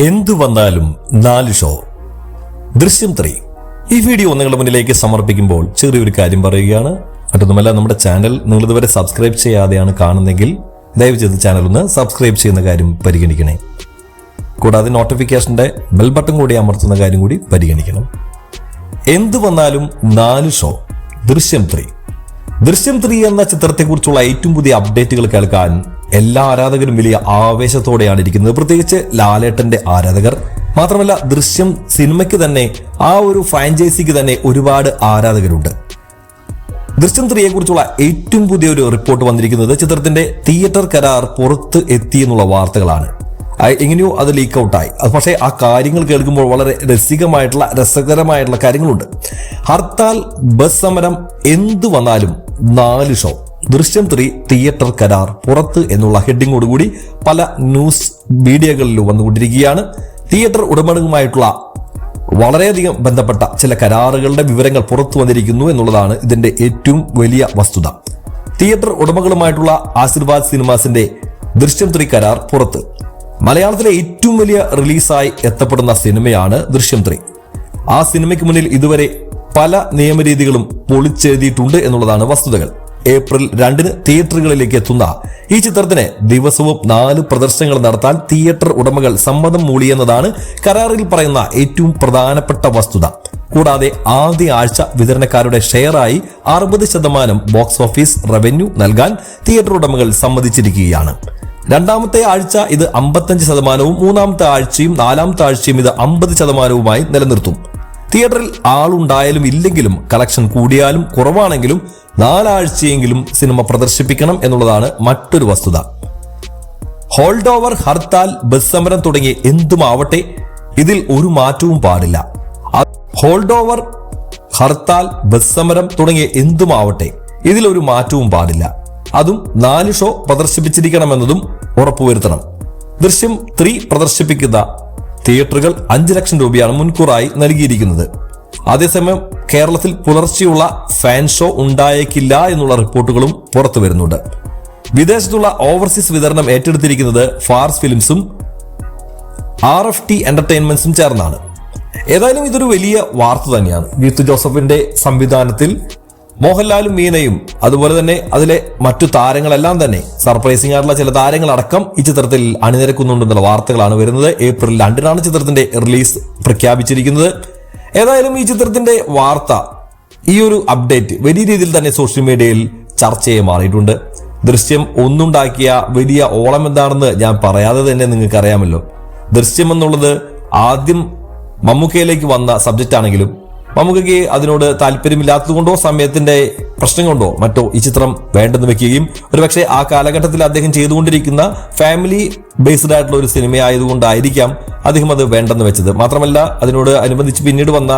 എന്തു വന്നാലും 4 ഷോ ദൃശ്യം 3 ഈ വീഡിയോ നിങ്ങളുടെ മുന്നിലേക്ക് സമർപ്പിക്കുമ്പോൾ ചെറിയൊരു കാര്യം പറയുകയാണ്. മറ്റൊന്നുമല്ല, നമ്മുടെ ചാനൽ നിങ്ങൾ ഇതുവരെ സബ്സ്ക്രൈബ് ചെയ്യാതെയാണ് കാണുന്നെങ്കിൽ ദയവ് ചെയ്ത് ചാനൽ ഒന്ന് സബ്സ്ക്രൈബ് ചെയ്യുന്ന കാര്യം പരിഗണിക്കണേ. കൂടാതെ നോട്ടിഫിക്കേഷന്റെ ബെൽ ബട്ടൺ കൂടി അമർത്തുന്ന കാര്യം കൂടി പരിഗണിക്കണം. എന്തു വന്നാലും 4 ഷോ ദൃശ്യം 3 എന്ന ചിത്രത്തെക്കുറിച്ചുള്ള ഏറ്റവും പുതിയ അപ്ഡേറ്റുകൾ കേൾക്കാൻ എല്ലാ ആരാധകരും വലിയ ആവേശത്തോടെയാണ് ഇരിക്കുന്നത്. പ്രത്യേകിച്ച് ലാലേട്ടന്റെ ആരാധകർ. മാത്രമല്ല, ദൃശ്യം സിനിമയ്ക്ക് തന്നെ, ആ ഒരു ഫ്രാഞ്ചൈസിക്ക് തന്നെ ഒരുപാട് ആരാധകരുണ്ട്. ദൃശ്യം 3യെ കുറിച്ചുള്ള ഏറ്റവും പുതിയ ഒരു റിപ്പോർട്ട് വന്നിരിക്കുന്നത് ചിത്രത്തിന്റെ തിയേറ്റർ കരാർ പുറത്ത് എത്തി എന്നുള്ള വാർത്തകളാണ്. എങ്ങനെയോ അത് ലീക്ക് ഔട്ടായി. പക്ഷേ ആ കാര്യങ്ങൾ കേൾക്കുമ്പോൾ വളരെ രസകരമായിട്ടുള്ള കാര്യങ്ങളുണ്ട്. ഹർത്താൽ, ബസ് സമരം, എന്തു വന്നാലും 4 ഷോ ദൃശ്യം 3 തിയേറ്റർ കരാർ പുറത്ത് എന്നുള്ള ഹെഡിങ്ങോടുകൂടി പല ന്യൂസ് മീഡിയകളിലും വന്നുകൊണ്ടിരിക്കുകയാണ്. തിയേറ്റർ ഉടമകളുമായിട്ടുള്ള വളരെയധികം ബന്ധപ്പെട്ട ചില കരാറുകളുടെ വിവരങ്ങൾ പുറത്തു വന്നിരിക്കുന്നു എന്നുള്ളതാണ് ഇതിന്റെ ഏറ്റവും വലിയ വസ്തുത. തിയേറ്റർ ഉടമകളുമായിട്ടുള്ള ആശീർവാദ് സിനിമാസിന്റെ ദൃശ്യം 3 കരാർ പുറത്ത്. മലയാളത്തിലെ ഏറ്റവും വലിയ റിലീസായി എത്തപ്പെടുന്ന സിനിമയാണ് ദൃശ്യം 3. ആ സിനിമയ്ക്ക് മുന്നിൽ ഇതുവരെ പല നിയമരീതികളും പൊളിച്ചെഴുതിയിട്ടുണ്ട് എന്നുള്ളതാണ് വസ്തുതകൾ. ഏപ്രിൽ 2 തിയേറ്ററുകളിലേക്ക് എത്തുന്ന ഈ ചിത്രത്തിന് ദിവസവും 4 പ്രദർശനങ്ങൾ നടത്താൻ തിയേറ്റർ ഉടമകൾ സമ്മതം മൂളിയെന്നതാണ് കരാറിൽ പറയുന്ന ഏറ്റവും പ്രധാനപ്പെട്ട വസ്തുത. കൂടാതെ ആദ്യ ആഴ്ച വിതരണക്കാരുടെ ഷെയറായി 60% ബോക്സ് ഓഫീസ് റവന്യൂ നൽകാൻ തിയേറ്റർ ഉടമകൾ സമ്മതിച്ചിരിക്കുകയാണ്. രണ്ടാമത്തെ ആഴ്ച ഇത് 55%, മൂന്നാമത്തെ ആഴ്ചയും 4ാമത്തെ ആഴ്ചയും ഇത് 50%മായി നിലനിർത്തും. തിയേറ്ററിൽ ആളുണ്ടായാലും ഇല്ലെങ്കിലും, കളക്ഷൻ കൂടിയാലും കുറവാണെങ്കിലും 4 ആഴ്ചയെങ്കിലും സിനിമ പ്രദർശിപ്പിക്കണം എന്നുള്ളതാണ് മറ്റൊരു വസ്തുത. ഹോൾഡ് ഓവർ, ഹർത്താൽ, ബസ് സമരം തുടങ്ങി എന്തുമാവട്ടെ, ഇതിൽ ഒരു മാറ്റവും പാടില്ല. ഹോൾഡ് ഓവർ, ഹർത്താൽ, ബസ് സമരം തുടങ്ങിയ എന്തുമാവട്ടെ, ഇതിൽ ഒരു മാറ്റവും പാടില്ല. അതും 4 ഷോ പ്രദർശിപ്പിച്ചിരിക്കണമെന്നതും ഉറപ്പുവരുത്തണം. ദൃശ്യം 3 പ്രദർശിപ്പിക്കുന്ന തിയേറ്ററുകൾ 5 ലക്ഷം രൂപയാണ് മുൻകൂറായി നൽകിയിരിക്കുന്നത്. അതേസമയം കേരളത്തിൽ പുലർച്ചെയുള്ള ഫാൻ ഷോ ഉണ്ടായേക്കില്ല എന്നുള്ള റിപ്പോർട്ടുകളും പുറത്തു വരുന്നുണ്ട്. വിദേശത്തുള്ള ഓവർസീസ് വിതരണം ഏറ്റെടുത്തിരിക്കുന്നത് ഫാർസ് ഫിലിംസും RFT എന്റർടൈൻമെന്റ്സും ചേർന്നാണ്. ഏതായാലും ഇതൊരു വലിയ വാർത്ത തന്നെയാണ്. ഗീത്തു ജോസഫിന്റെ സംവിധാനത്തിൽ മോഹൻലാലും മീനയും അതുപോലെ തന്നെ അതിലെ മറ്റു താരങ്ങളെല്ലാം തന്നെ, സർപ്രൈസിംഗ് ആയിട്ടുള്ള ചില താരങ്ങളടക്കം ഈ ചിത്രത്തിൽ അണിനിരക്കുന്നുണ്ടെന്നുള്ള വാർത്തകളാണ് വരുന്നത്. ഏപ്രിൽ 2 ചിത്രത്തിന്റെ റിലീസ് പ്രഖ്യാപിച്ചിരിക്കുന്നത്. ഏതായാലും ഈ ചിത്രത്തിന്റെ വാർത്ത, ഈ ഒരു അപ്ഡേറ്റ് വലിയ രീതിയിൽ തന്നെ സോഷ്യൽ മീഡിയയിൽ ചർച്ചയായി മാറിയിട്ടുണ്ട്. ദൃശ്യം ഒന്നുണ്ടാക്കിയ വലിയ ഓളം എന്താണെന്ന് ഞാൻ പറയാതെ തന്നെ നിങ്ങൾക്ക് അറിയാമല്ലോ. ദൃശ്യം എന്നുള്ളത് ആദ്യം മമ്മൂക്കയിലേക്ക് വന്ന സബ്ജക്റ്റ് ആണെങ്കിലും മമ്മൂക്കയ്ക്ക് അതിനോട് താല്പര്യമില്ലാത്തത് കൊണ്ടോ സമയത്തിന്റെ പ്രശ്നം കൊണ്ടോ മറ്റോ ഈ ചിത്രം വേണ്ടെന്ന് വെക്കുകയും ഒരുപക്ഷെ ആ കാലഘട്ടത്തിൽ അദ്ദേഹം ചെയ്തുകൊണ്ടിരിക്കുന്ന ഫാമിലി ബേസ്ഡ് ആയിട്ടുള്ള ഒരു സിനിമ ആയതുകൊണ്ടായിരിക്കാം അദ്ദേഹം അത് വേണ്ടെന്ന് വെച്ചത്. മാത്രമല്ല, അതിനോട് അനുബന്ധിച്ച് പിന്നീട് വന്ന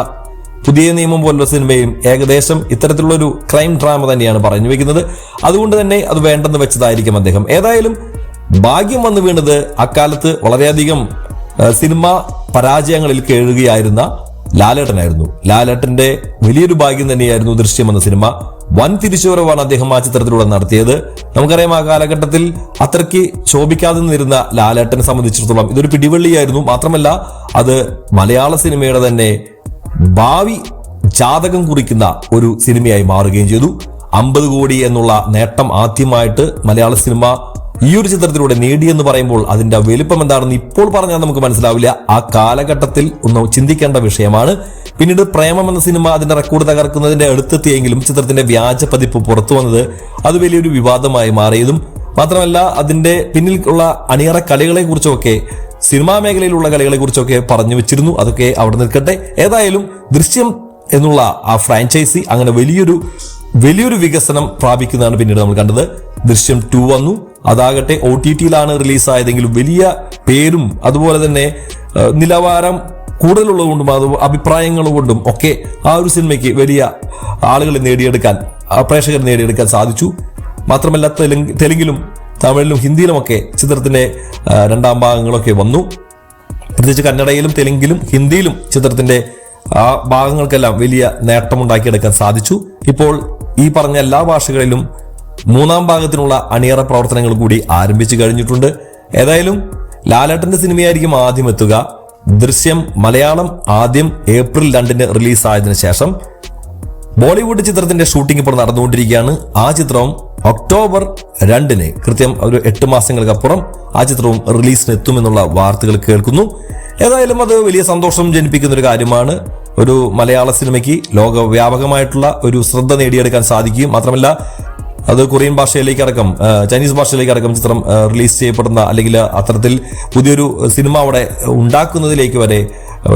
പുതിയ നിയമം പോലുള്ള സിനിമയും ഏകദേശം ഇത്തരത്തിലുള്ള ഒരു ക്രൈം ഡ്രാമ തന്നെയാണ് പറഞ്ഞു വെക്കുന്നത്. അതുകൊണ്ട് തന്നെ അത് വേണ്ടെന്ന് വെച്ചതായിരിക്കും അദ്ദേഹം. ഏതായാലും ഭാഗ്യം വന്നു വീണത് അക്കാലത്ത് വളരെയധികം സിനിമ പരാജയങ്ങളിൽ കേഴുകയായിരുന്ന ലാലേട്ടനായിരുന്നു. ലാലേട്ടന്റെ വലിയൊരു ഭാഗ്യം തന്നെയായിരുന്നു ദൃശ്യം എന്ന സിനിമ. വൻ തിരിച്ചുവരവാണ് അദ്ദേഹം ആ ചിത്രത്തിലൂടെ നടത്തിയത്. നമുക്കറിയാം, ആ കാലഘട്ടത്തിൽ അത്രയ്ക്ക് ശോഭിക്കാതെ നിന്നിരുന്ന ലാലേട്ടനെ സംബന്ധിച്ചിടത്തോളം ഇതൊരു പിടിവള്ളിയായിരുന്നു. മാത്രമല്ല, അത് മലയാള സിനിമയുടെ തന്നെ ഭാവി ജാതകം കുറിക്കുന്ന ഒരു സിനിമയായി മാറുകയും ചെയ്തു. 50 കോടി എന്നുള്ള നേട്ടം ആദ്യമായിട്ട് മലയാള സിനിമ ഈ ഒരു ചിത്രത്തിലൂടെ നേടിയെന്ന് പറയുമ്പോൾ അതിന്റെ വലിപ്പം എന്താണെന്ന് ഇപ്പോൾ പറഞ്ഞാൽ നമുക്ക് മനസ്സിലാവില്ല. ആ കാലഘട്ടത്തിൽ ഒന്ന് ചിന്തിക്കേണ്ട വിഷയമാണ്. പിന്നീട് പ്രേമം എന്ന സിനിമ അതിന്റെ റെക്കോർഡ് തകർക്കുന്നതിന്റെ അടുത്തെത്തിയെങ്കിലും ചിത്രത്തിന്റെ വ്യാജ പതിപ്പ് പുറത്തു വന്നത് അത് വലിയൊരു വിവാദമായി മാറിയതും, മാത്രമല്ല അതിന്റെ പിന്നിൽ ഉള്ള അണിയറ കളികളെ കുറിച്ചൊക്കെ, സിനിമാ മേഖലയിലുള്ള കളികളെ കുറിച്ചൊക്കെ പറഞ്ഞു വെച്ചിരുന്നു. അതൊക്കെ അവിടെ നിൽക്കട്ടെ. ഏതായാലും ദൃശ്യം എന്നുള്ള ആ ഫ്രാഞ്ചൈസി അങ്ങനെ വലിയൊരു വികസനം പ്രാപിക്കുന്നതാണ് പിന്നീട് നമ്മൾ കണ്ടത്. ദൃശ്യം 2 വന്നു. അതാകട്ടെ OTTയിലാണ് റിലീസായതെങ്കിലും വലിയ പേരും അതുപോലെ തന്നെ നിലവാരം കൂടുതലുള്ളതുകൊണ്ടും അത് അഭിപ്രായങ്ങൾ കൊണ്ടും ഒക്കെ ആ ഒരു സിനിമയ്ക്ക് വലിയ ആളുകളെ നേടിയെടുക്കാൻ, പ്രേക്ഷകർ നേടിയെടുക്കാൻ സാധിച്ചു. മാത്രമല്ല, തെലുങ്കിലും തമിഴിലും ഹിന്ദിയിലുമൊക്കെ ചിത്രത്തിന്റെ 2ാം ഭാഗങ്ങളൊക്കെ വന്നു. പ്രത്യേകിച്ച് കന്നഡയിലും തെലുങ്കിലും ഹിന്ദിയിലും ചിത്രത്തിന്റെ ആ ഭാഗങ്ങൾക്കെല്ലാം വലിയ നേട്ടമുണ്ടാക്കിയെടുക്കാൻ സാധിച്ചു. ഇപ്പോൾ ഈ പറഞ്ഞ എല്ലാ ഭാഷകളിലും 3ാം ഭാഗത്തിനുള്ള അണിയറ പ്രവർത്തനങ്ങൾ കൂടി ആരംഭിച്ചു കഴിഞ്ഞിട്ടുണ്ട്. ഏതായാലും ലാലേട്ടന്റെ സിനിമയായിരിക്കും ആദ്യം എത്തുക. ദൃശ്യം മലയാളം ആദ്യം ഏപ്രിൽ 2 റിലീസായതിനു ശേഷം ബോളിവുഡ് ചിത്രത്തിന്റെ ഷൂട്ടിംഗ് ഇപ്പോൾ നടന്നുകൊണ്ടിരിക്കുകയാണ്. ആ ചിത്രവും ഒക്ടോബർ 2 കൃത്യം ഒരു 8 മാസങ്ങൾക്കപ്പുറം ആ ചിത്രവും റിലീസിന് എത്തുമെന്നുള്ള വാർത്തകൾ കേൾക്കുന്നു. ഏതായാലും അത് വലിയ സന്തോഷം ജനിപ്പിക്കുന്ന ഒരു കാര്യമാണ്. ഒരു മലയാള സിനിമയ്ക്ക് ലോകവ്യാപകമായിട്ടുള്ള ഒരു ശ്രദ്ധ നേടിയെടുക്കാൻ സാധിക്കുകയും മാത്രമല്ല അത് കൊറിയൻ ഭാഷയിലേക്കടക്കം ചൈനീസ് ഭാഷയിലേക്കടക്കം ചിത്രം റിലീസ് ചെയ്യപ്പെടുന്ന അല്ലെങ്കിൽ അത്തരത്തിൽ പുതിയൊരു സിനിമ അവിടെ ഉണ്ടാക്കുന്നതിലേക്ക് വരെ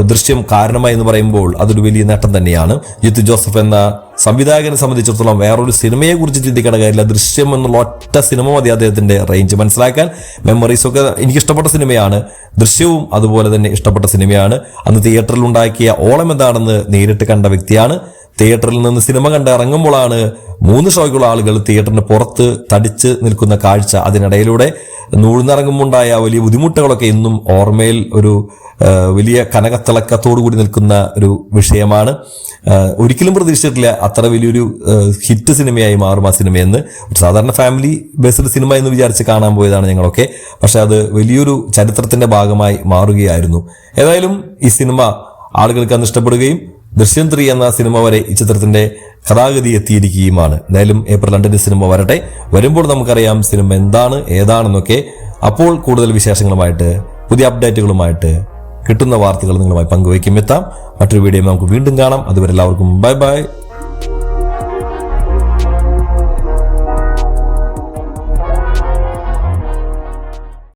ദൃശ്യം കാരണമായി എന്ന് പറയുമ്പോൾ അതൊരു വലിയ നേട്ടം തന്നെയാണ്. ജിത്തു ജോസഫ് എന്ന സംവിധായകനെ സംബന്ധിച്ചിടത്തോളം വേറൊരു സിനിമയെ കുറിച്ച് ചിന്തിക്കേണ്ട കാര്യമില്ല. ദൃശ്യം എന്നുള്ള ഒറ്റ സിനിമ മതി അദ്ദേഹത്തിന്റെ റേഞ്ച് മനസ്സിലാക്കാൻ. മെമ്മറീസ് ഒക്കെ എനിക്ക് ഇഷ്ടപ്പെട്ട സിനിമയാണ്. ദൃശ്യവും അതുപോലെ തന്നെ ഇഷ്ടപ്പെട്ട സിനിമയാണ്. അന്ന് തിയേറ്ററിൽ ഉണ്ടാക്കിയ ഓളം എന്താണെന്ന് നേരിട്ട് കണ്ട വ്യക്തിയാണ്. തിയേറ്ററിൽ നിന്ന് സിനിമ കണ്ട് ഇറങ്ങുമ്പോഴാണ് 3 ഷോയ്ക്കുള്ള ആളുകൾ തിയേറ്ററിന് പുറത്ത് തടിച്ച് നിൽക്കുന്ന കാഴ്ച. അതിനിടയിലൂടെ നൂഴ്ന്നിറങ്ങുമ്പോണ്ടായ വലിയ ബുദ്ധിമുട്ടുകളൊക്കെ ഇന്നും ഓർമ്മയിൽ ഒരു വലിയ കനകത്തിളക്കത്തോടു കൂടി നിൽക്കുന്ന ഒരു വിഷയമാണ്. ഒരിക്കലും പ്രതീക്ഷിച്ചിട്ടില്ല അത്ര വലിയൊരു ഹിറ്റ് സിനിമയായി മാറും ആ സിനിമയെന്ന്. സാധാരണ ഫാമിലി ബേസ്ഡ് സിനിമ എന്ന് വിചാരിച്ച് കാണാൻ പോയതാണ് ഞങ്ങളൊക്കെ. പക്ഷെ അത് വലിയൊരു ചരിത്രത്തിന്റെ ഭാഗമായി മാറുകയായിരുന്നു. ഏതായാലും ഈ സിനിമ ആളുകൾക്ക് അന്ന് ഇഷ്ടപ്പെടുകയും ദൃശ്യം 3 എന്ന സിനിമ വരെ ഈ ചിത്രത്തിന്റെ കഥാഗതി എത്തിയിരിക്കുകയുമാണ്. എന്തായാലും ഏപ്രിൽ 2 സിനിമ വരട്ടെ. വരുമ്പോൾ നമുക്കറിയാം സിനിമ എന്താണ് ഏതാണെന്നൊക്കെ. അപ്പോൾ കൂടുതൽ വിശേഷങ്ങളുമായിട്ട് പുതിയ അപ്ഡേറ്റുകളുമായിട്ട് കിട്ടുന്ന വാർത്തകൾ നിങ്ങളുമായി പങ്കുവയ്ക്കും. എത്താം. മറ്റൊരു വീഡിയോ നമുക്ക് വീണ്ടും കാണാം. അതുവരെ എല്ലാവർക്കും ബൈ ബൈ.